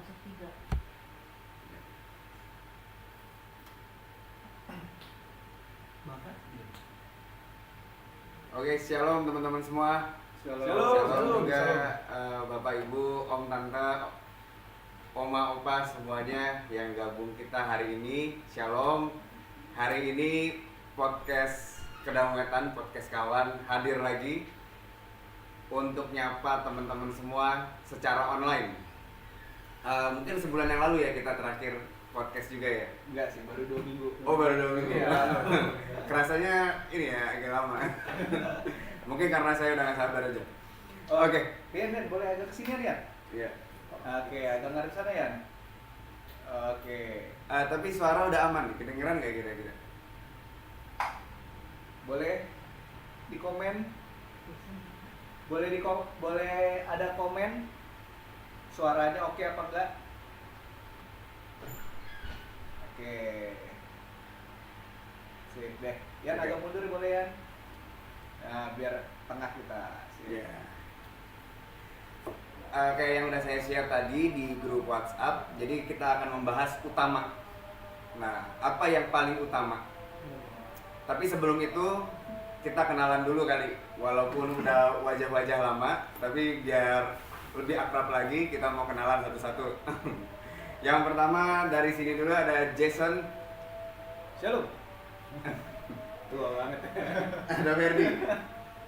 masuk 3. Oke, shalom teman-teman semua. Shalom juga Bapak Ibu, Om Tante, Oma Opa semuanya yang gabung kita hari ini. Shalom. Hari ini podcast Kedamwetan, podcast kawan hadir lagi untuk nyapa teman-teman semua secara online. Mungkin sebulan yang lalu ya kita terakhir podcast juga ya? Enggak sih, baru 2 minggu. Oh, baru 2 minggu ya? Iya. Kerasanya ini ya agak lama. Mungkin karena saya udah gak sabar aja. Oke. Rian, boleh agak kesini Rian? Iya. Oke, agak ngarep sana ya. Oke. Tapi suara udah aman nih, kedengeran gak kira-kira? Boleh di komen? Boleh ada komen? Suaranya oke apa enggak? Oke. Sip deh. Yan Oke. agak mundur boleh Yan? Nah, biar tengah kita. Sip. Iya. Kayak yang udah saya share tadi di grup WhatsApp, jadi kita akan membahas utama. Nah, apa yang paling utama? Tapi sebelum itu kita kenalan dulu kali. Walaupun udah wajah-wajah lama, tapi biar lebih akrab lagi kita mau kenalan satu-satu. Yang pertama dari sini dulu ada Jason. Shalom. Tua banget. Ada Ferdi.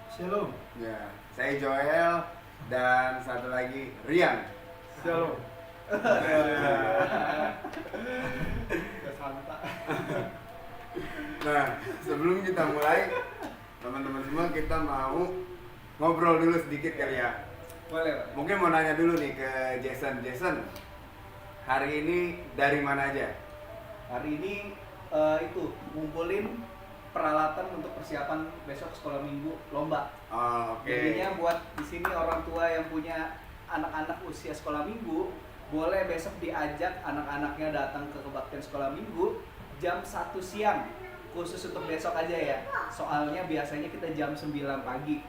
Shalom. Ya, saya Joel dan satu lagi Rian. Shalom. Nah, sebelum kita mulai, teman-teman semua kita mau ngobrol dulu sedikit kali ya. Boleh, Pak. Mungkin mau nanya dulu nih ke Jason. Jason, hari ini dari mana aja? Hari ini itu ngumpulin peralatan untuk persiapan besok sekolah minggu lomba. Oh, oke. Jadinya buat di sini orang tua yang punya anak-anak usia sekolah minggu, boleh besok diajak anak-anaknya datang ke kebaktian sekolah minggu jam 1 siang. Khusus untuk besok aja ya. Soalnya biasanya kita jam 9 pagi.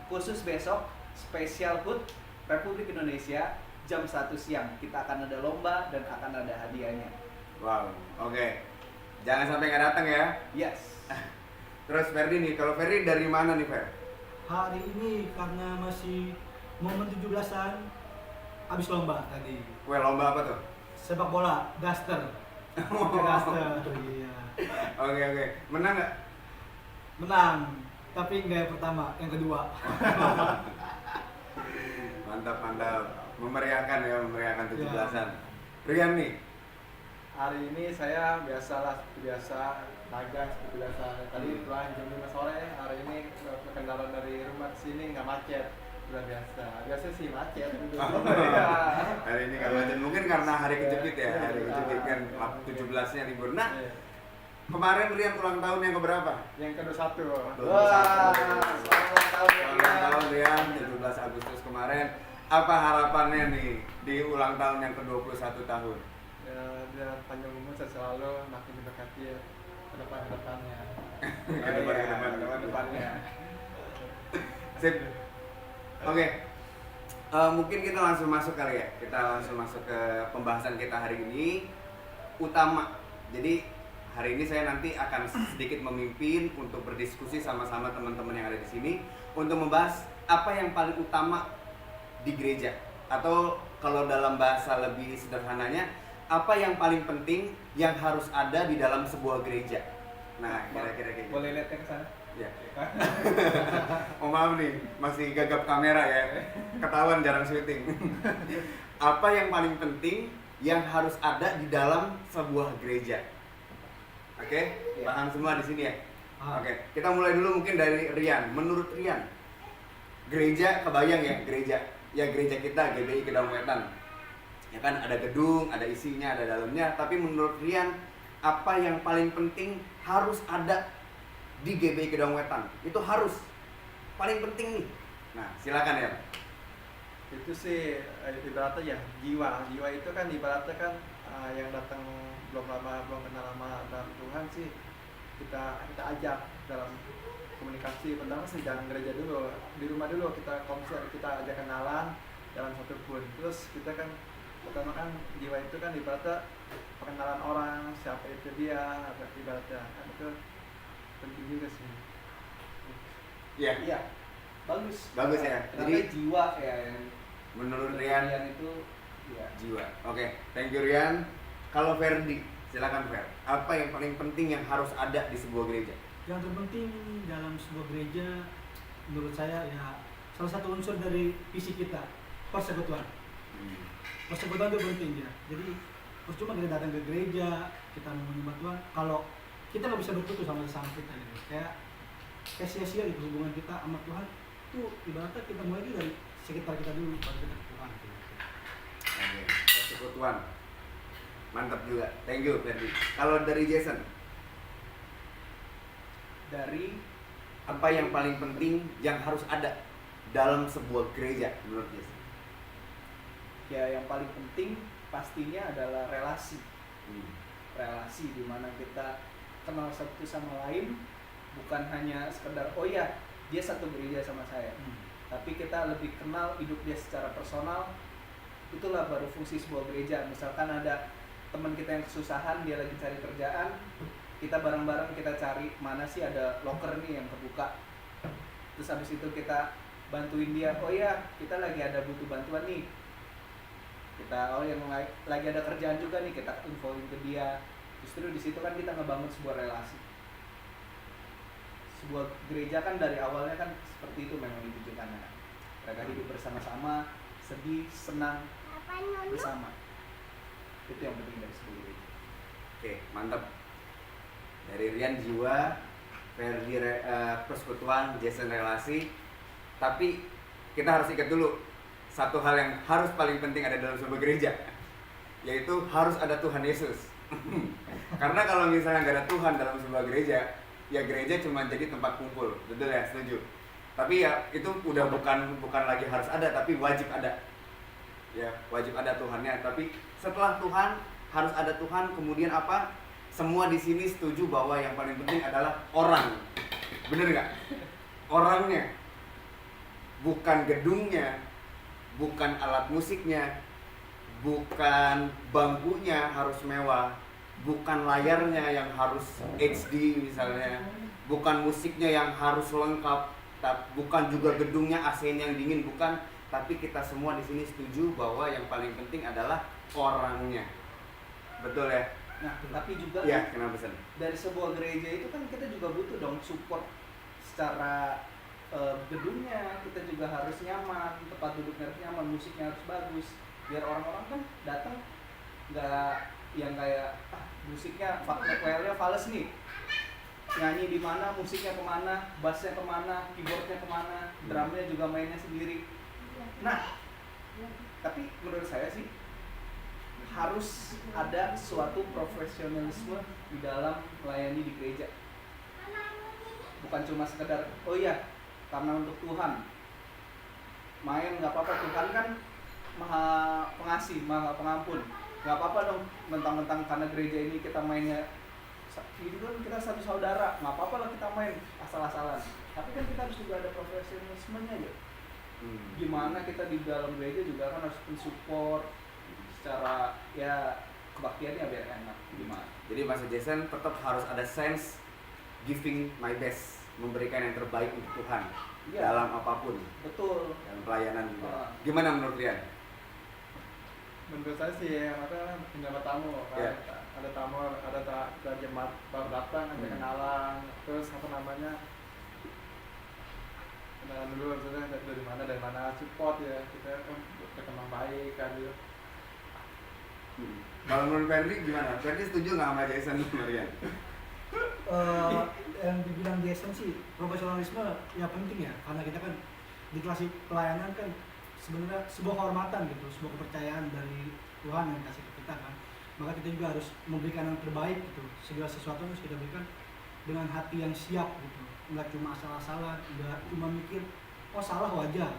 Khusus besok spesial HUT Republik Indonesia jam 1 siang. Kita akan ada lomba dan akan ada hadiahnya. Wow, oke. Jangan sampai nggak datang ya. Yes. Terus Ferdi nih, kalau Ferdi dari mana nih Fer? Hari ini karena masih momen 17-an habis lomba tadi. Weh, lomba apa tuh? Sepak bola, daster. Daster. Iya. Oke. Menang nggak? Menang, tapi enggak yang pertama, yang kedua. Mantap. Memeriahkan 17-an. Rian nih. Hari ini saya biasa dagang seperti biasa. Tadi pulang jam 5 sore, hari ini kendaraan dari rumah ke sini nggak macet. Udah biasa. Biasa sih macet. Iya. Hari ini nggak macet. Mungkin karena hari kejepit ya. Hari kejepit kan 17-nya libur. Nah, kemarin Rian ulang tahun yang keberapa? Yang ke-21. Wah, selamat tahun ya, Ulang Rian. tahun Rian, 17 Agustus kemarin. Apa harapannya nih di ulang tahun yang ke-21 tahun? Ya, biar panjang umur saya selalu makin diberkati ya ke depannya. Depannya. Sip. Oke. Mungkin kita langsung masuk kali ya. Kita langsung masuk ke pembahasan kita hari ini. Utama. Jadi hari ini saya nanti akan sedikit memimpin untuk berdiskusi sama-sama teman-teman yang ada di sini untuk membahas apa yang paling utama di gereja, atau kalau dalam bahasa lebih sederhananya, apa yang paling penting yang harus ada di dalam sebuah gereja. Nah, kira-kira kayak gitu. Boleh lihat ke sana? Ya. Oh maaf nih, masih gagap kamera ya. Ketahuan jarang syuting. Apa yang paling penting yang harus ada di dalam sebuah gereja? Oke, Ya. paham semua di sini ya? Ah. Oke, kita mulai dulu mungkin dari Rian. Menurut Rian, gereja kebayang ya, gereja kita GBI Kedamwetan. Ya kan ada gedung, ada isinya, ada dalamnya. Tapi menurut Rian, apa yang paling penting harus ada di GBI Kedamwetan? Itu harus paling penting nih. Nah, silakan ya. Itu sih ibaratnya ya jiwa itu kan ibaratnya kan yang datang belum kenal lama dalam Tuhan sih kita ajak dalam komunikasi. Pertama sih jangan gereja dulu, di rumah dulu kita ajak kenalan dalam satu pun. Terus kita kan pertama kan jiwa itu kan ibaratnya pengenalan orang, siapa itu dia, apa ibaratnya kan itu penting juga sih. Iya. Iya, bagus. Bagus ya. Kenapa Jadi- jiwa ya yang Menurut Rian itu ya. jiwa. Oke, thank you Rian. Kalau Ferdi, silakan Fer. Apa yang paling penting yang harus ada di sebuah gereja? Yang terpenting dalam sebuah gereja menurut saya ya salah satu unsur dari visi kita, persekutuan. Persekutuan itu penting ya. Jadi percuma kita datang ke gereja, kita mau menyembah Tuhan, kalau kita nggak bisa berkutu sama sesama kita gitu. Kayak sia-sia gitu hubungan kita sama Tuhan. Itu ibaratnya kita mulai dari sekitar kita dulu baru kita ke Tuhan. Gitu. Oke, persekutuan. Mantap juga. Thank you Ferdi. Kalau dari Jason, Dari apa yang paling penting yang harus ada dalam sebuah gereja menurut Jason? ya yang paling penting pastinya adalah relasi. Relasi di mana kita kenal satu sama lain, bukan hanya sekedar oh ya dia satu gereja sama saya, tapi kita lebih kenal hidup dia secara personal. Itulah baru fungsi sebuah gereja. Misalkan ada teman kita yang kesusahan, dia lagi cari kerjaan, kita bareng-bareng kita cari mana sih ada loker nih yang kebuka, terus habis itu kita bantuin dia. Oh ya kita lagi ada butuh bantuan nih, kita yang lagi ada kerjaan juga nih, kita infoin ke dia. Justru di situ kan kita ngebangun sebuah relasi. Sebuah gereja kan dari awalnya kan seperti itu memang ditujukan, mereka hidup bersama-sama, sedih senang bersama. Itu yang penting dari sebuah gereja. Oke, mantap. Dari Rian jiwa, Ferdi persekutuan, Jason relasi. Tapi kita harus ingat dulu satu hal yang harus paling penting ada dalam sebuah gereja, yaitu harus ada Tuhan Yesus. Karena kalau misalnya nggak ada Tuhan dalam sebuah gereja, ya gereja cuma jadi tempat kumpul. Betul ya, setuju. Tapi ya itu udah bukan lagi harus ada, tapi wajib ada. Ya, wajib ada Tuhannya. Tapi setelah Tuhan harus ada Tuhan, kemudian apa? Semua di sini setuju bahwa yang paling penting adalah orang. Bener nggak? Orangnya, bukan gedungnya, bukan alat musiknya, bukan bangkunya harus mewah, bukan layarnya yang harus HD misalnya, bukan musiknya yang harus lengkap, bukan juga gedungnya AC-nya yang dingin, bukan. Tapi kita semua di sini setuju bahwa yang paling penting adalah orangnya. Betul ya? Nah, tapi juga Iya, kenapa Sen? dari sebuah gereja itu kan kita juga butuh dong support secara gedungnya. Kita juga harus nyaman, tempat duduknya harus nyaman, musiknya harus bagus, biar orang-orang kan datang nggak yang kayak musiknya choirnya fals nih, nyanyi di mana, musiknya kemana, bassnya kemana, keyboardnya kemana, drumnya juga mainnya sendiri. Nah, tapi menurut saya sih harus ada suatu profesionalisme di dalam melayani di gereja. Bukan cuma sekedar oh iya karena untuk Tuhan main nggak apa-apa. Tuhan kan maha pengasih, maha pengampun, nggak apa-apa dong mentang-mentang karena gereja ini kita mainnya ini kan kita satu saudara, nggak apa-apa lah kita main asal-asalan. Tapi kan kita harus juga ada profesionalismenya ya. Gimana kita di dalam gereja juga kan harus mensupport secara ya kebaktiannya biar enak gimana. Jadi Mas Jason tetap harus ada sense giving my best, memberikan yang terbaik untuk Tuhan dalam apapun, Betul. dalam pelayanan juga. Ah. Gimana menurut Rian? Menurut saya sih ya, maka menyambut tamu kan. Ya. Ada tamu, ada jemaat baru datang, ada kenalan, terus apa namanya, kenalan dulu maksudnya dari mana support ya, kita kan berkembang baik kan gitu. Kalau menurut Ferdi gimana? Ferdi setuju nggak sama Jason sama Rian? Yang dibilang Jason sih profesionalisme ya penting ya, karena kita kan di kelas pelayanan kan sebenarnya sebuah kehormatan gitu, sebuah kepercayaan dari Tuhan yang kasih ke kita kan. Maka kita juga harus memberikan yang terbaik gitu. Segala sesuatu harus kita berikan dengan hati yang siap gitu. Nggak cuma asal-asalan, nggak cuma mikir oh salah wajar.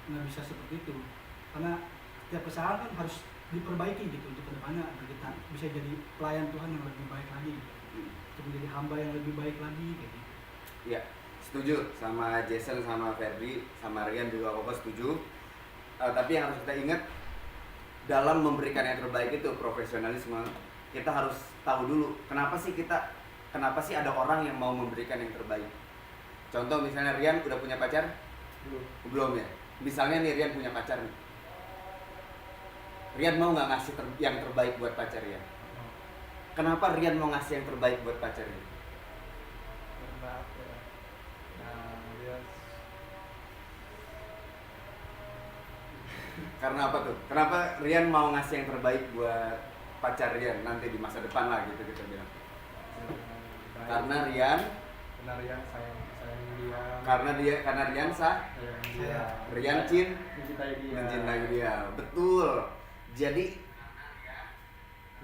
Nggak bisa seperti itu. Karena setiap kesalahan kan harus diperbaiki gitu untuk kedepannya agar kita bisa jadi pelayan Tuhan yang lebih baik lagi gitu. Untuk menjadi hamba yang lebih baik lagi gitu. Iya, setuju sama Jason, sama Ferdi, sama Rian juga Koko setuju. Tapi yang harus kita ingat, dalam memberikan yang terbaik itu profesionalisme, kita harus tahu dulu kenapa sih ada orang yang mau memberikan yang terbaik. Contoh misalnya Rian udah punya pacar? Belum ya. Misalnya nih Rian punya pacar nih. Rian mau nggak ngasih yang terbaik buat pacar Rian? Kenapa Rian mau ngasih yang terbaik buat pacar Rian? Karena apa ya? Nah, dia Karena apa tuh? Kenapa Rian mau ngasih yang terbaik buat pacar Rian nanti di masa depan lah gitu kita bilang? baik. Karena Rian sayang dia, karena Rian sah sayang dia, Rian mencintai dia. Betul. Jadi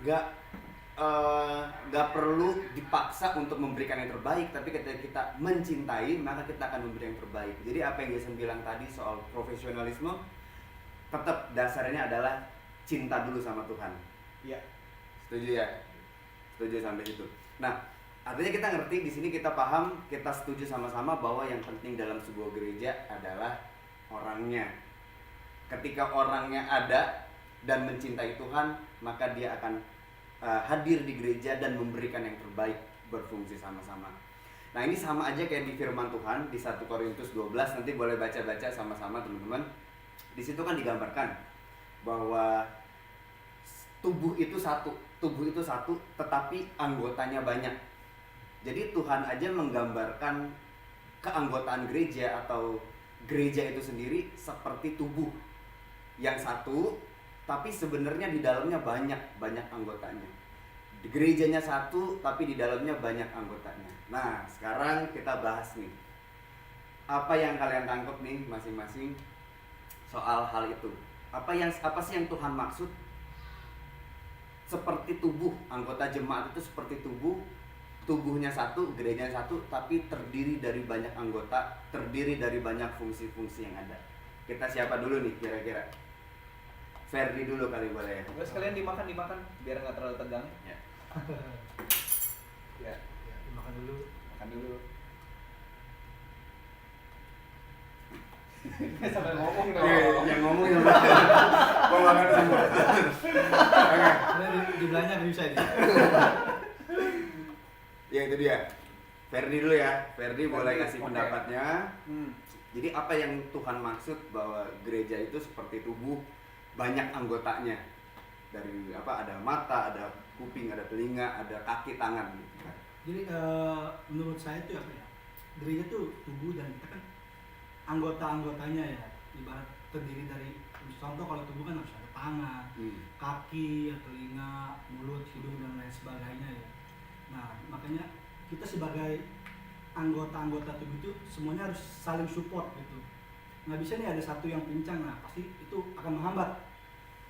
nggak perlu dipaksa untuk memberikan yang terbaik, tapi ketika kita mencintai maka kita akan memberi yang terbaik. Jadi apa yang Jason bilang tadi soal profesionalisme, tetap dasarnya adalah cinta dulu sama Tuhan. Iya. Setuju ya? Setuju sampai situ. Nah, artinya kita ngerti di sini, kita paham, kita setuju sama-sama bahwa yang penting dalam sebuah gereja adalah orangnya. Ketika orangnya ada dan mencintai Tuhan, maka dia akan hadir di gereja dan memberikan yang terbaik, berfungsi sama-sama. Nah, ini sama aja kayak di firman Tuhan di 1 Korintus 12, nanti boleh baca-baca sama-sama teman-teman. Di situ kan digambarkan bahwa tubuh itu satu, tetapi anggotanya banyak. Jadi Tuhan aja menggambarkan keanggotaan gereja atau gereja itu sendiri seperti tubuh yang satu, tapi sebenarnya di dalamnya banyak anggotanya. Di gerejanya satu, tapi di dalamnya banyak anggotanya. Nah, sekarang kita bahas nih, apa yang kalian tangkap nih masing-masing soal hal itu. Apa sih yang Tuhan maksud? Seperti tubuh, anggota jemaat itu seperti tubuhnya satu, gerejanya satu, tapi terdiri dari banyak anggota, terdiri dari banyak fungsi-fungsi yang ada. Kita siapa dulu nih kira-kira? Ferdi dulu kali boleh ya. Terus kalian dimakan biar nggak terlalu tegang. Ya. Ya, Makan dulu. makan dulu. Sampai ngomong dong. Yang ngomong yang mau makan semua. Oke. Karena di belanya bisa ini. Ya itu dia. Ferdi dulu ya. Ferdi boleh kasih oke. pendapatnya. Jadi apa yang Tuhan maksud bahwa gereja itu seperti tubuh, banyak anggotanya. Dari apa? Ada mata, ada kuping, ada telinga, ada kaki, tangan gitu kan. Jadi menurut saya itu apa ya? Gereja itu tubuh dan kita kan anggota-anggotanya ya. Ibarat terdiri dari, contoh kalau tubuh kan harus ada tangan, kaki, telinga, mulut, hidung dan lain sebagainya ya. Nah, makanya kita sebagai anggota-anggota tubuh itu semuanya harus saling support gitu. Nggak bisa nih ada satu yang pincang, nah pasti itu akan menghambat.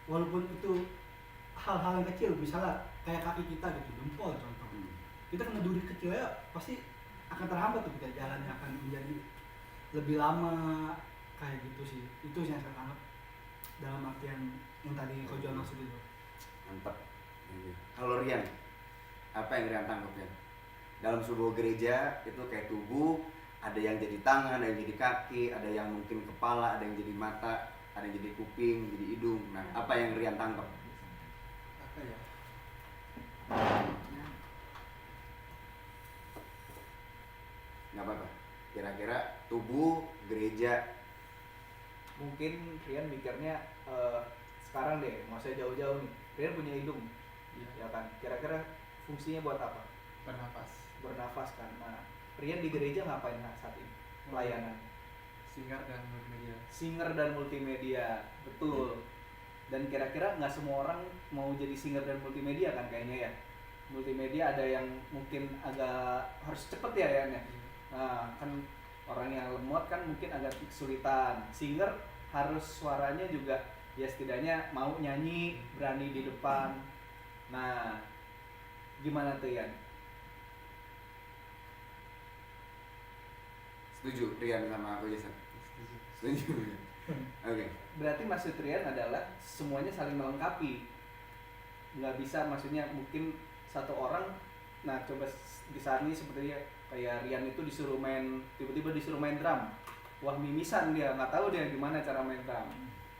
Walaupun itu hal-hal yang kecil, misalnya kayak kaki kita gitu, jempol contoh. Kita kena duri kecil ya pasti akan terhambat tuh, kita jalannya akan menjadi lebih lama kayak gitu sih. Itu yang saya tangkap dalam artian yang tadi Ko Joel maksud itu. Mantap. Kalau Rian, apa yang Rian tangkap ya? Dalam sebuah gereja itu kayak tubuh, ada yang jadi tangan, ada yang jadi kaki, ada yang mungkin kepala, ada yang jadi mata, ada yang jadi kuping, jadi hidung. Nah, apa yang Rian tangkap? apa ya? Nggak apa-apa. Kira-kira tubuh gereja. Mungkin Rian mikirnya sekarang deh, mau saya jauh-jauh nih. Rian punya hidung, Iya. ya kan? Kira-kira fungsinya buat apa? Bernafas, Bernafas kan. Nah, Rian di gereja ngapain saat ini? Pelayanan. singer dan multimedia. Singer dan multimedia, betul. Dan kira-kira nggak semua orang mau jadi singer dan multimedia kan kayaknya ya. Multimedia ada yang mungkin agak harus cepet ya kayaknya. Nah, kan orang yang lemot kan mungkin agak kesulitan. Singer harus suaranya juga ya setidaknya mau nyanyi, berani di depan. Nah, gimana tuh Yan? Setuju Rian sama aku Jason? Setuju. Oke. Berarti maksud Rian adalah semuanya saling melengkapi. Nggak bisa maksudnya mungkin satu orang, nah coba di saat ini seperti kayak Rian itu disuruh main, tiba-tiba disuruh main drum. Wah mimisan dia, nggak tahu dia gimana cara main drum.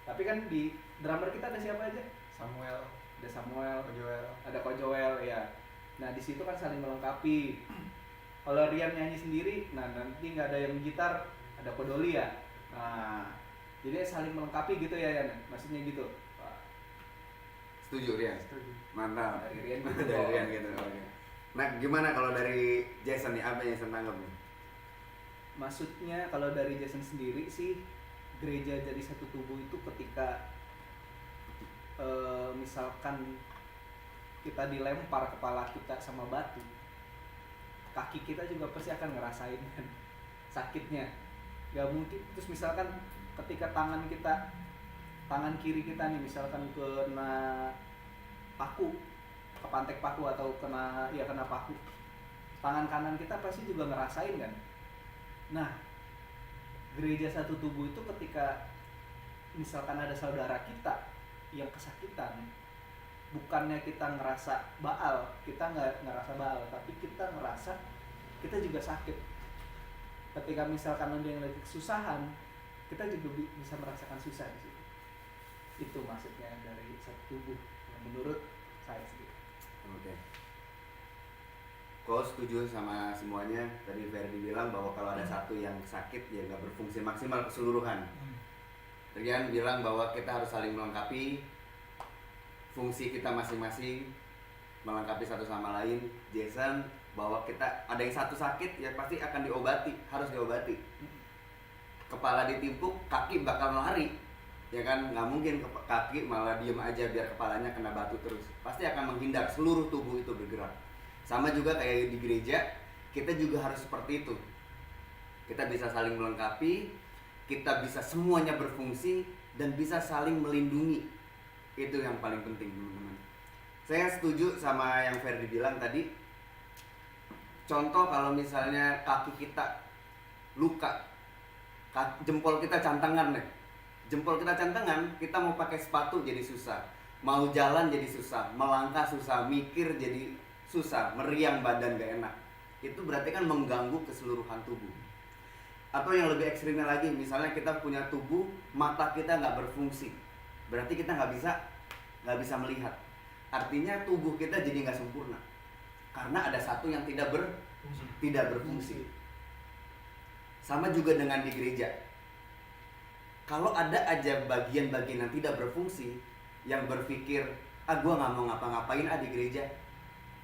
Tapi kan di drummer kita ada siapa aja? Samuel, Ada Samuel, Joel. ada Ko Joel ya. Nah di situ kan saling melengkapi. Kalau Rian nyanyi sendiri, nah nanti nggak ada yang gitar, ada Ko Doli ya. Nah jadi saling melengkapi gitu ya Yan, maksudnya gitu. Wah, Setuju Rian? Setuju. Mantap. dari Rian gitu. Dari Rian gitu. Oke. Nah, gimana kalau dari Jason nih? Apa yang Jason tanggap nih? Maksudnya kalau dari Jason sendiri sih, gereja jadi satu tubuh itu ketika misalkan kita dilempar kepala kita sama batu, kaki kita juga pasti akan ngerasain kan sakitnya. Gak mungkin. Terus misalkan ketika tangan kiri kita nih misalkan kena paku, kepantek paku atau kena paku, tangan kanan kita pasti juga ngerasain kan. Nah, gereja satu tubuh itu ketika misalkan ada saudara kita yang kesakitan, bukannya kita ngerasa baal, kita nggak ngerasa baal, tapi kita ngerasa kita juga sakit. Ketika misalkan ada yang lagi kesusahan, kita juga bisa merasakan susah di situ. Itu maksudnya dari satu tubuh yang menurut saya sendiri. Oke. Kau setuju sama semuanya? Tadi Ferdi bilang bahwa kalau ada satu yang sakit ya nggak berfungsi maksimal keseluruhan. Rian bilang bahwa kita harus saling melengkapi fungsi kita masing-masing, melengkapi satu sama lain. Jason bahwa kita ada yang satu sakit ya pasti akan diobati, harus diobati. Kepala ditimpuk, kaki bakal lari, ya kan? Nggak mungkin kaki malah diem aja biar kepalanya kena batu terus. Pasti akan menghindar, seluruh tubuh itu bergerak. Sama juga kayak di gereja, kita juga harus seperti itu. Kita bisa saling melengkapi, kita bisa semuanya berfungsi dan bisa saling melindungi. Itu yang paling penting teman-teman. Saya setuju sama yang Ferdi bilang tadi. Contoh kalau misalnya kaki kita luka, jempol kita cantengan nih. Jempol kita cantengan, kita mau pakai sepatu jadi susah. Mau jalan jadi susah, melangkah susah, mikir jadi susah, meriang badan gak enak. Itu berarti kan mengganggu keseluruhan tubuh. Atau yang lebih ekstrimnya lagi, misalnya kita punya tubuh, mata kita nggak berfungsi, berarti kita nggak bisa melihat. Artinya tubuh kita jadi nggak sempurna, karena ada satu yang tidak berfungsi. Sama juga dengan di gereja. Kalau ada aja bagian-bagian yang tidak berfungsi, yang berpikir, gue nggak mau ngapa-ngapain di gereja,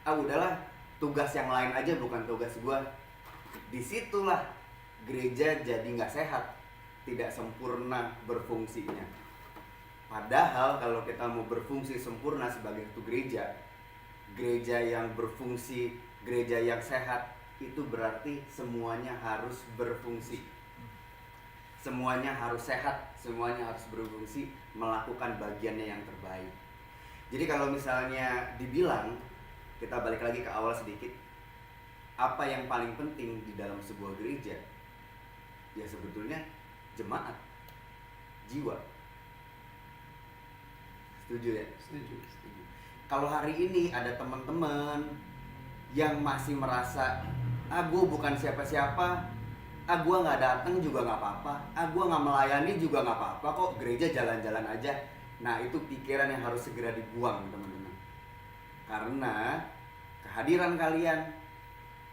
udahlah tugas yang lain aja bukan tugas gue. Disitulah gereja jadi nggak sehat, tidak sempurna berfungsinya. Padahal kalau kita mau berfungsi sempurna sebagai satu gereja yang berfungsi, gereja yang sehat, itu berarti semuanya harus berfungsi. Semuanya harus sehat, semuanya harus berfungsi, melakukan bagiannya yang terbaik. Jadi kalau misalnya dibilang, kita balik lagi ke awal sedikit, apa yang paling penting di dalam sebuah gereja? Ya sebetulnya jemaat, jiwa. Setuju ya? Setuju. Kalau hari ini ada teman-teman yang masih merasa, gue bukan siapa-siapa, gue nggak datang juga nggak apa-apa, gue nggak melayani juga nggak apa-apa, kok gereja jalan-jalan aja. Nah itu pikiran yang harus segera dibuang teman-teman. Karena kehadiran kalian,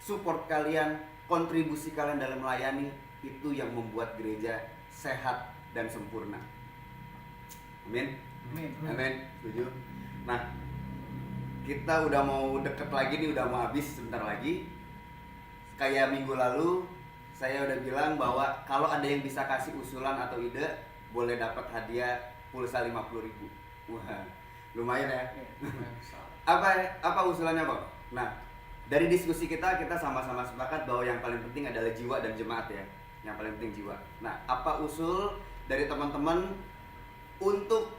support kalian, kontribusi kalian dalam melayani, itu yang membuat gereja sehat dan sempurna. Amin. Amin. Setuju? Nah, kita udah mau deket lagi nih, udah mau habis sebentar lagi. Kayak minggu lalu saya udah bilang bahwa kalau ada yang bisa kasih usulan atau ide, boleh dapat hadiah pulsa 50.000. Wah, lumayan ya. Apa usulannya, Bang? Nah, dari diskusi kita sama-sama sepakat bahwa yang paling penting adalah jiwa dan jemaat ya. Yang paling penting jiwa. Nah, apa usul dari teman-teman untuk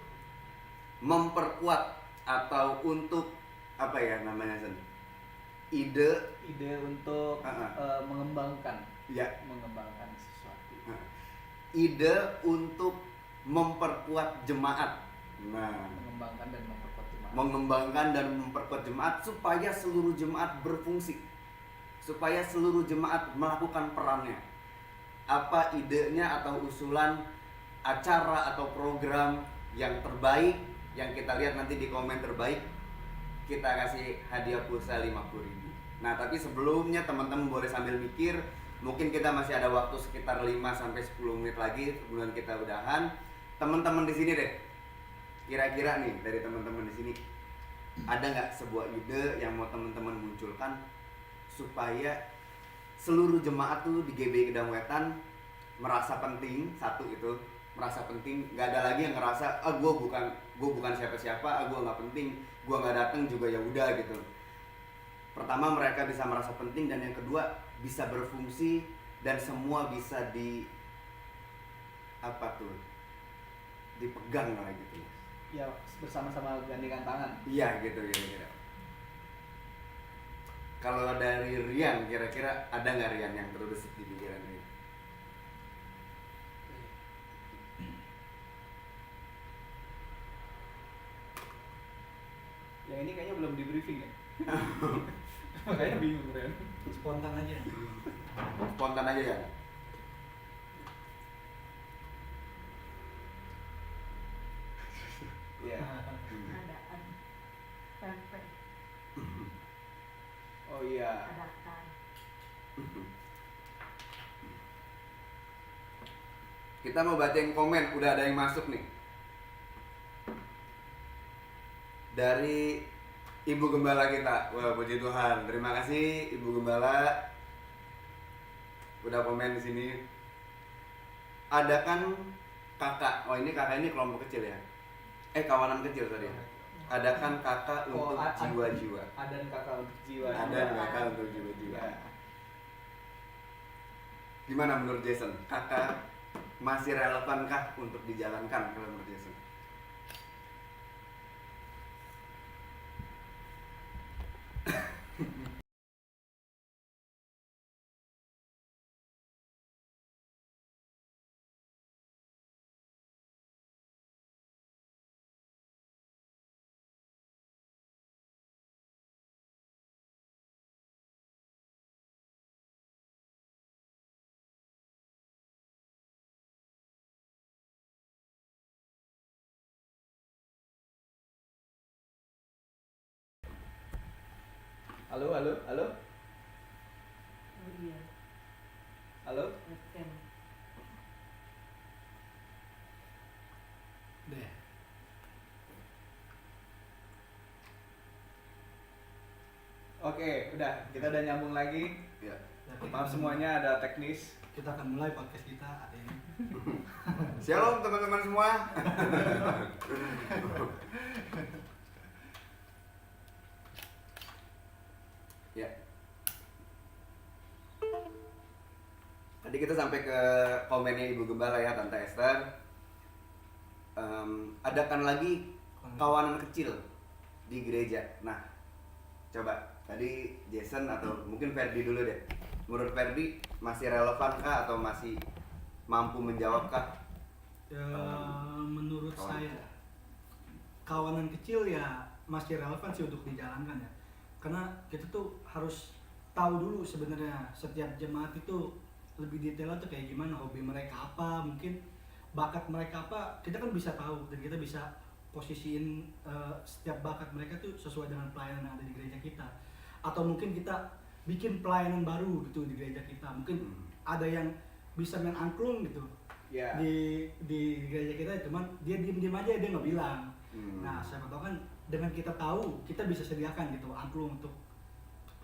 memperkuat atau untuk apa ya namanya Sen? Ide untuk mengembangkan sesuatu. Ide untuk memperkuat jemaat. Nah, mengembangkan dan memperkuat jemaat supaya seluruh jemaat berfungsi, supaya seluruh jemaat melakukan perannya. Apa idenya atau usulan acara atau program yang terbaik, yang kita lihat nanti di komen terbaik, kita kasih hadiah pulsa 50.000. Nah, tapi sebelumnya teman-teman boleh sambil mikir, mungkin kita masih ada waktu sekitar 5 sampai 10 menit lagi sebelum kita udahan. Teman-teman di sini deh. Kira-kira nih dari teman-teman di sini ada nggak sebuah ide yang mau teman-teman munculkan supaya seluruh jemaat tuh di GBI Gedang Wetan merasa penting, satu itu merasa penting, nggak ada lagi yang ngerasa gue bukan siapa-siapa, gue nggak penting, gue nggak datang juga ya udah gitu. Pertama mereka bisa merasa penting, dan yang kedua bisa berfungsi dan semua bisa dipegang lah gitu. Ya bersama-sama gandengan tangan. Iya gitu kira-kira. Kalau dari Rian, kira-kira ada nggak Rian yang terbesit di pikiran Rian? Yang ini kayaknya belum di briefing ya. Makanya bingung Ren. Spontan aja. Spontan aja ya. Iya. Ada pempek, Oh iya. adakan. Kita mau bacain komen, udah ada yang masuk nih. Dari Ibu Gembala kita. Wah, puji Tuhan. Terima kasih Ibu Gembala. Udah komen di sini. Adakan kakak. Oh, ini kakak ini kelompok kecil ya. Kawanan kecil tadi. Adakan kakak untuk jiwa-jiwa. Adan kakak untuk jiwa. Ada kakak untuk jiwa-jiwa. Ya. Gimana menurut Jason? Kakak masih relevankah untuk dijalankan kalau menurut Jason? Halo, halo, halo, Oh iya, halo. webcam. Deh. Oke, udah. Kita udah nyambung lagi. Ya. Maaf semuanya, ada teknis. Kita akan mulai podcast kita hari ini. Shalom teman-teman semua. Ya. Tadi kita sampai ke komennya Ibu Gembala ya, Tante Esther. Adakan lagi kawanan kecil di gereja. Nah, coba tadi Jason atau mungkin Ferdi dulu deh. Menurut Ferdi masih relevankah atau masih mampu menjawabkah? Ya, menurut kawan saya kawanan kecil ya masih relevan sih untuk dijalankan ya. Karena kita tuh harus tahu dulu sebenarnya setiap jemaat itu lebih detail tuh kayak gimana, hobi mereka apa, mungkin bakat mereka apa, kita kan bisa tahu dan kita bisa posisiin setiap bakat mereka tuh sesuai dengan pelayanan yang ada di gereja kita. Atau mungkin kita bikin pelayanan baru gitu di gereja kita. Mungkin ada yang bisa main angklung gitu Ya. di gereja kita, cuman dia diem aja, dia nggak bilang. Nah, siapa tahu kan dengan kita tahu, kita bisa sediakan gitu angklung untuk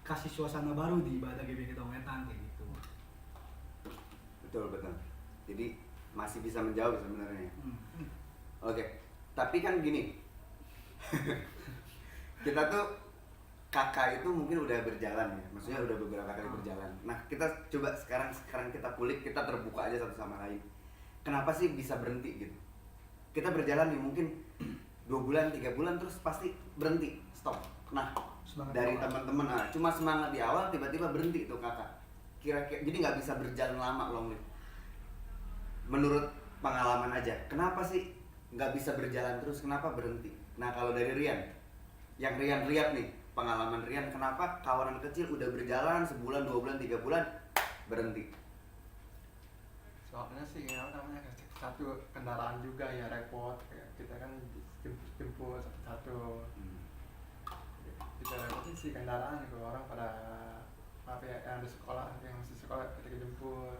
kasih suasana baru di ibadah GBI Gedang Wetan kayak gitu. Betul. Jadi masih bisa menjawab sebenarnya. Hmm. Oke. Tapi kan gini. Kita tuh kakak itu mungkin udah berjalan ya. Maksudnya udah beberapa kali berjalan. Nah, kita coba sekarang kita kulik, kita terbuka aja satu sama lain. Kenapa sih bisa berhenti gitu? Kita berjalan nih mungkin 2 bulan, 3 bulan terus pasti berhenti, stop. Nah, Semangat dari awal. teman-teman cuma semangat di awal tiba-tiba berhenti tuh kakak. Kira-kira jadi nggak bisa berjalan lama long live. Menurut pengalaman aja, kenapa sih nggak bisa berjalan terus? Kenapa berhenti? Nah, kalau dari Rian, yang Rian lihat nih pengalaman Rian, kenapa kawanan kecil udah berjalan sebulan, 2 bulan, 3 bulan berhenti? Soalnya sih ya namanya satu kendaraan juga ya repot kayak kita kan jemput satu-satu. Hmm. Kita dapetin sih kendaraan gitu, orang pada maaf ya yang di sekolah, yang masih sekolah ketika jemput.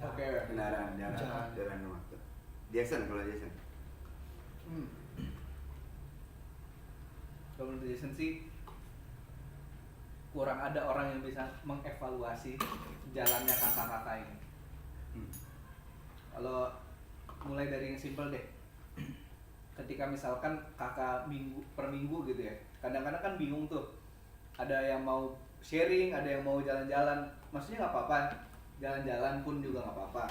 Oke. Kendaraan jalan rumah. Jason, kalau Jason. Kalau menurut Jason sih kurang ada orang yang bisa mengevaluasi jalannya kakak-kakak ini. Kalau mulai dari yang simpel deh, ketika misalkan kakak per minggu gitu ya, kadang-kadang kan bingung tuh, ada yang mau sharing, ada yang mau jalan-jalan, maksudnya nggak apa-apa, jalan-jalan pun juga nggak apa-apa,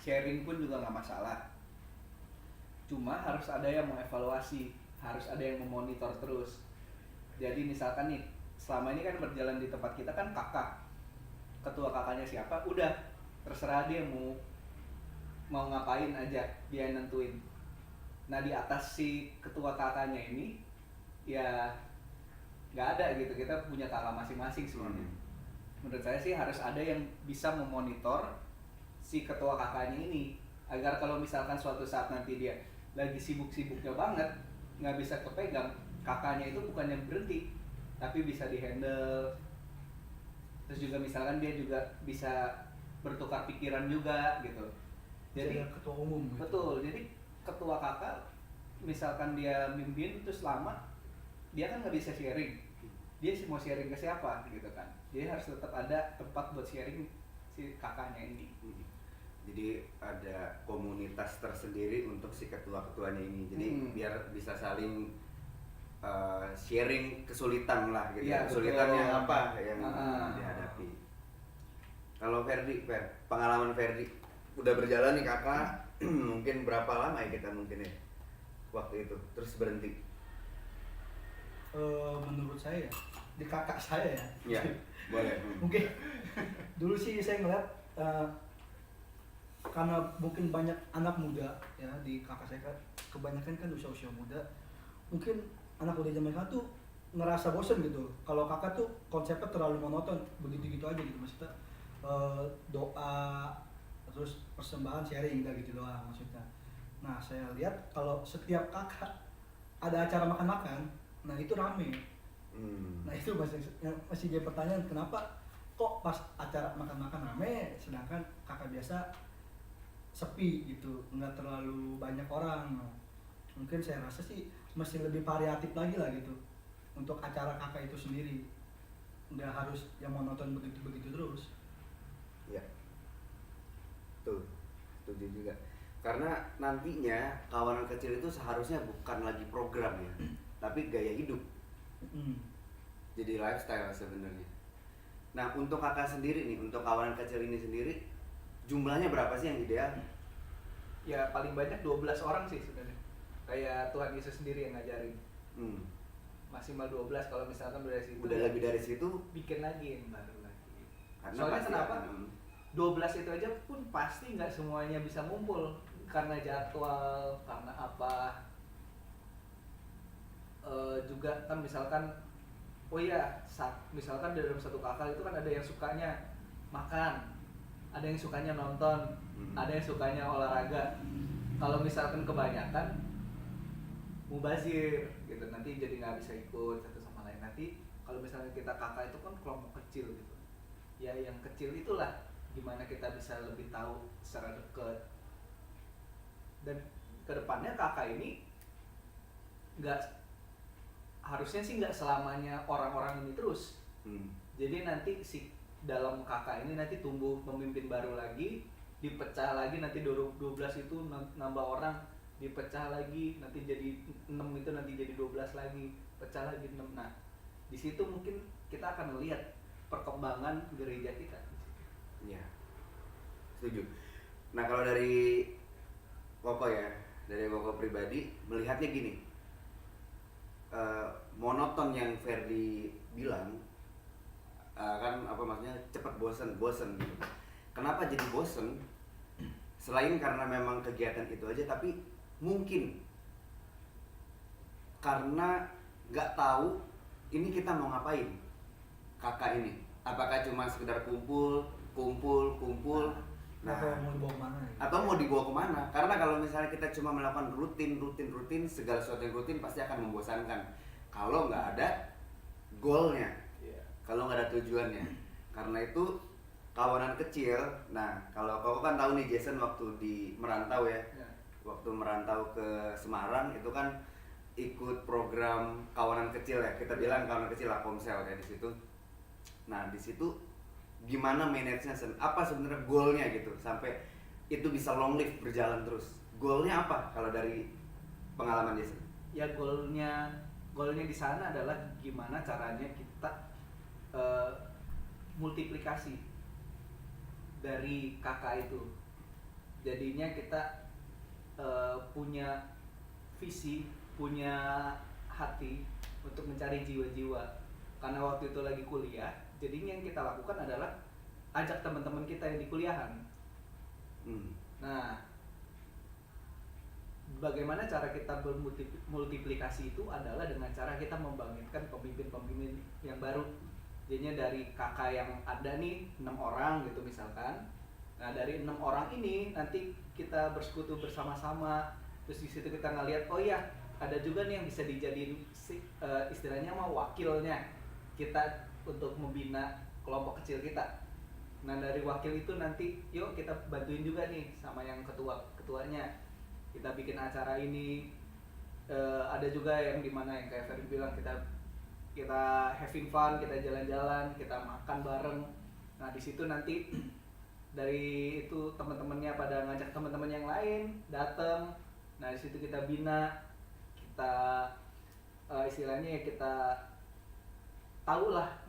sharing pun juga nggak masalah, cuma harus ada yang mengevaluasi, harus ada yang memonitor terus. Jadi misalkan nih, selama ini kan berjalan di tempat kita kan kakak, ketua kakaknya siapa, udah terserah dia mau ngapain aja, dia yang nentuin. Nah di atas si ketua kakaknya ini ya nggak ada gitu, kita punya kakak masing-masing sebenarnya. Menurut saya sih harus ada yang bisa memonitor si ketua kakaknya ini, agar kalau misalkan suatu saat nanti dia lagi sibuk-sibuknya banget nggak bisa kepegang, kakaknya itu bukannya berhenti tapi bisa dihandle. Terus juga misalkan dia juga bisa bertukar pikiran juga gitu. Jadi ketua umum gitu. betul, jadi ketua kakak misalkan dia mimpin terus lama, dia kan nggak bisa sharing, dia mau sharing ke siapa gitu kan. Jadi harus tetap ada tempat buat sharing si kakaknya ini. Jadi ada komunitas tersendiri untuk si ketua-ketuanya ini. Jadi biar bisa saling sharing kesulitan lah gitu. Iya, Kesulitan betul. yang apa yang dihadapi. Kalau Ferdi, pengalaman Ferdi udah berjalan nih kakak, mungkin berapa lama ya kita mungkin ya waktu itu terus berhenti? Menurut saya di kakak saya ya. Iya, boleh. Mungkin dulu sih saya ngeliat karena mungkin banyak anak muda ya di kakak saya kan, kebanyakan kan usia-usia muda, mungkin anak muda zaman sekarang tuh ngerasa bosen gitu. Kalau kakak tuh konsepnya terlalu monoton, begitu-gitu aja gitu, maksudnya doa terus persembahan sharing gitu doang maksudnya. Nah saya lihat kalau setiap kakak ada acara makan-makan, nah itu rame. Nah itu masih jadi pertanyaan, kenapa kok pas acara makan-makan rame sedangkan kakak biasa sepi gitu, nggak terlalu banyak orang. Nah, mungkin saya rasa sih mesti lebih variatif lagi lah gitu untuk acara kakak itu sendiri, nggak harus yang monoton begitu terus. Ya, tuh, setuju juga. Karena nantinya kawanan kecil itu seharusnya bukan lagi program ya, tapi gaya hidup. Jadi lifestyle sebenarnya. Nah untuk kakak sendiri nih, untuk kawanan kecil ini sendiri, jumlahnya berapa sih yang ideal? Ya paling banyak 12 orang sih sebenarnya. Kayak Tuhan Yesus sendiri yang ngajarin. Maksimal 12, kalau misalkan udah situ. Udah lebih dari situ bikin lagi yang baru lagi. karena Soalnya pasti kenapa? akan, 12 itu aja pun pasti nggak semuanya bisa ngumpul karena jadwal, karena apa. Juga kan misalkan, oh iya, misalkan dalam satu kakak itu kan ada yang sukanya makan, ada yang sukanya nonton, ada yang sukanya olahraga. Kalau misalkan kebanyakan mubazir gitu, nanti jadi nggak bisa ikut satu sama lain. Nanti kalau misalnya kita kakak itu kan kelompok kecil gitu, ya yang kecil itulah gimana kita bisa lebih tahu secara dekat. Dan kedepannya kakak ini nggak, harusnya sih nggak selamanya orang-orang ini terus. Jadi nanti si dalam kakak ini nanti tumbuh pemimpin baru lagi, dipecah lagi, nanti 12 itu nambah orang, dipecah lagi, nanti jadi 6 itu nanti jadi 12 lagi, pecah lagi 6. Nah di situ mungkin kita akan melihat perkembangan gereja kita. ya, setuju. Nah kalau dari Koko ya, dari Koko pribadi melihatnya gini, monoton yang Ferdi bilang, kan apa maksudnya cepat bosen gitu. Kenapa jadi bosen? Selain karena memang kegiatan itu aja, tapi mungkin karena nggak tahu ini kita mau ngapain kakak ini. Apakah cuma sekedar kumpul. Nah, atau mau dibawa kemana gitu. atau mau dibawa kemana? Karena kalau misalnya kita cuma melakukan rutin, segala sesuatu yang rutin pasti akan membosankan. Kalau nggak ada goalnya, Iya. kalau nggak ada tujuannya. Karena itu kawanan kecil. Nah, kalau kau kan tahu nih Jason waktu di merantau ya, Ya. waktu merantau ke Semarang itu kan ikut program kawanan kecil ya. Kita bilang kawanan kecil lah, Komsel ya di situ. Nah, di situ gimana manage-nya, apa sebenarnya goalnya gitu sampai itu bisa long live berjalan terus. Goalnya apa kalau dari pengalaman Jason? Ya goalnya di sana adalah gimana caranya kita multiplikasi dari kakak itu. Jadinya kita punya visi, punya hati untuk mencari jiwa-jiwa. Karena waktu itu lagi kuliah, jadinya yang kita lakukan adalah ajak teman-teman kita yang di kuliahan. Nah, bagaimana cara kita bermultiplikasi itu adalah dengan cara kita membangkitkan pemimpin-pemimpin yang baru. Jadinya dari kakak yang ada nih 6 orang gitu misalkan. Nah, dari 6 orang ini nanti kita bersekutu bersama-sama. Terus di situ kita ngeliat, oh iya, ada juga nih yang bisa dijadiin istilahnya mah wakilnya kita untuk membina kelompok kecil kita. Nah, dari wakil itu nanti yuk kita bantuin juga nih sama yang ketuanya. Kita bikin acara ini, ada juga yang dimana yang kayak Ferry bilang kita having fun, kita jalan-jalan, kita makan bareng. Nah, di situ nanti dari itu teman-temannya pada ngajak teman-teman yang lain datang. Nah, di situ kita bina, kita istilahnya ya kita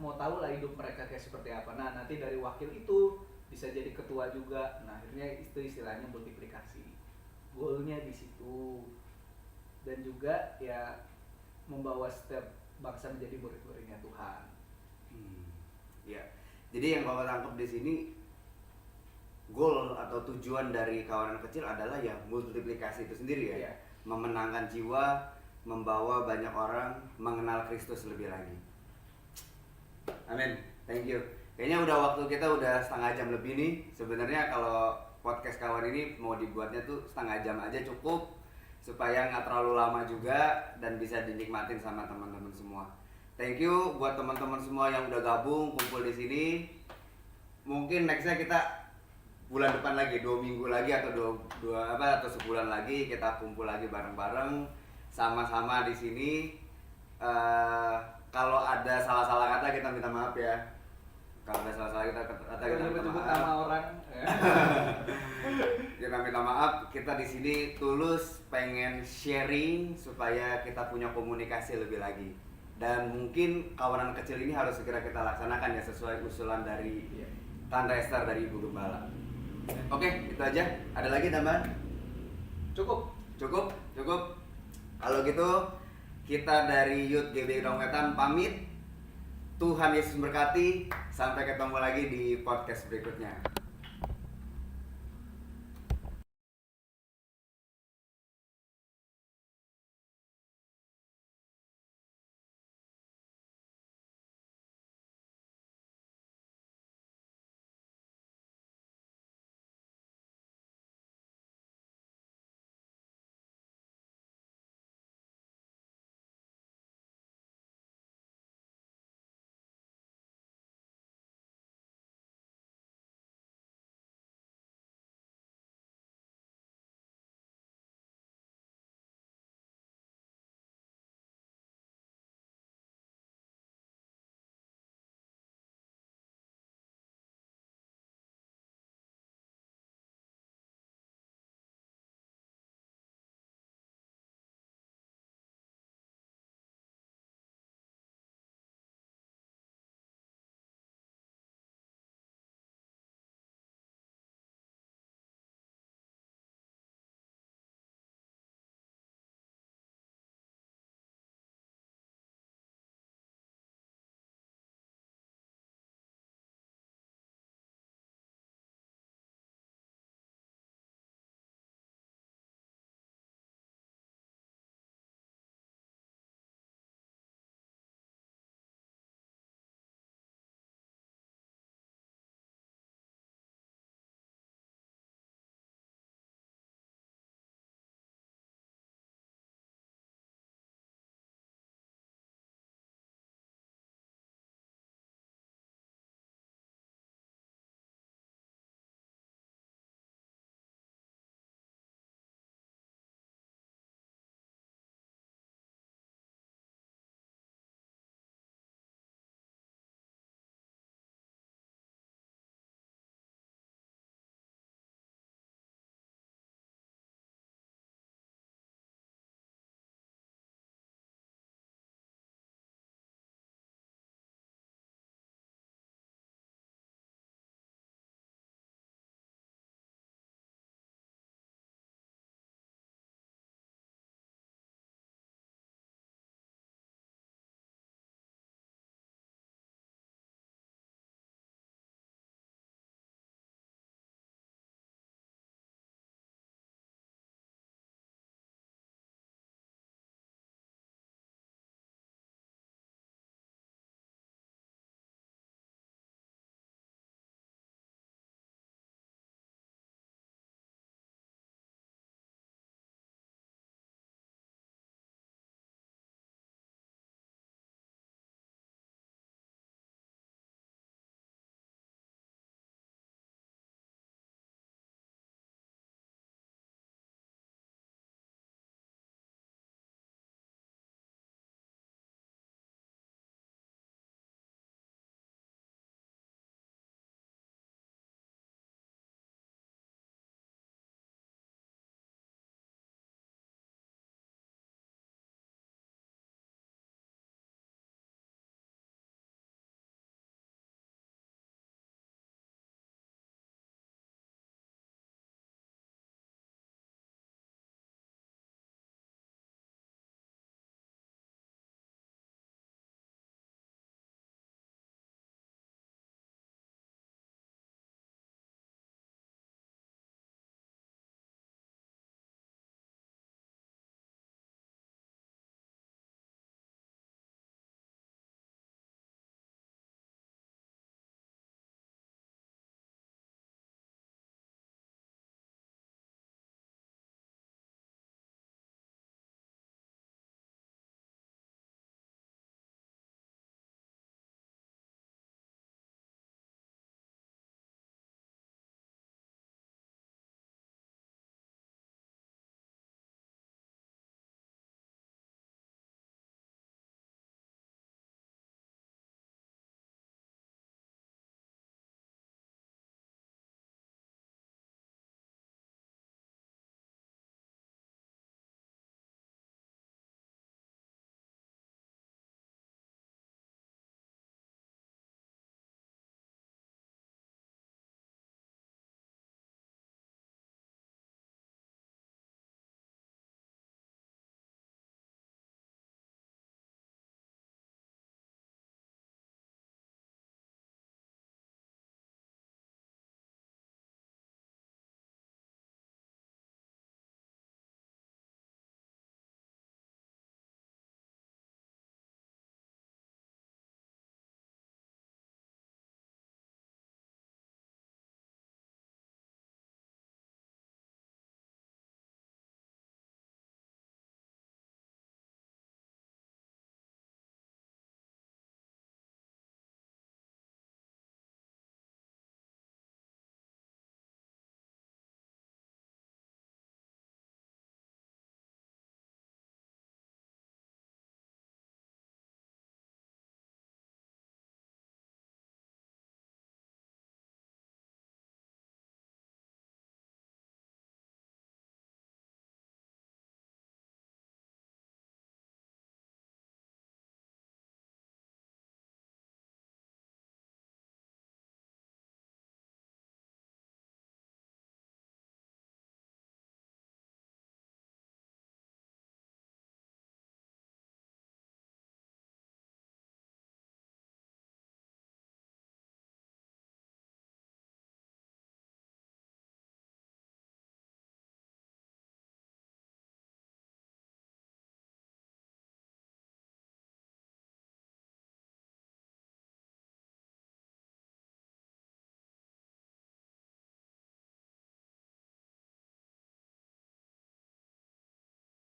mau tahu lah hidup mereka kayak seperti apa. Nah, nanti dari wakil itu bisa jadi ketua juga. Nah, akhirnya itu istilahnya multiplikasi. Goalnya di situ. Dan juga ya membawa setiap bangsa menjadi murid-muridnya Tuhan. Ya. Jadi yang Bapak tangkap di sini, goal atau tujuan dari kawanan kecil adalah ya multiplikasi itu sendiri ya. Iya. Memenangkan jiwa, membawa banyak orang mengenal Kristus lebih lagi. Amin. Thank you. Kayaknya udah waktu kita udah setengah jam lebih nih. Sebenarnya kalau podcast kawan ini mau dibuatnya tuh setengah jam aja cukup supaya nggak terlalu lama juga dan bisa dinikmatin sama teman-teman semua. Thank you buat teman-teman semua yang udah gabung kumpul di sini. Mungkin nextnya kita bulan depan lagi, 2 minggu lagi atau atau sebulan lagi kita kumpul lagi bareng-bareng sama-sama di sini. Kalau ada salah-salah kata kita minta maaf ya. Kalau ada salah-salah kata kita minta maaf. Nama orang. Kita minta maaf. Kita di sini tulus pengen sharing supaya kita punya komunikasi lebih lagi. Dan mungkin kawanan kecil ini harus segera kita laksanakan ya sesuai usulan dari Tante Esther dari Ibu Gembala. Oke, itu aja. Ada lagi tambahan? Cukup. Kalau gitu kita dari Youth GBI Wetan pamit. Tuhan Yesus memberkati. Sampai ketemu lagi di podcast berikutnya.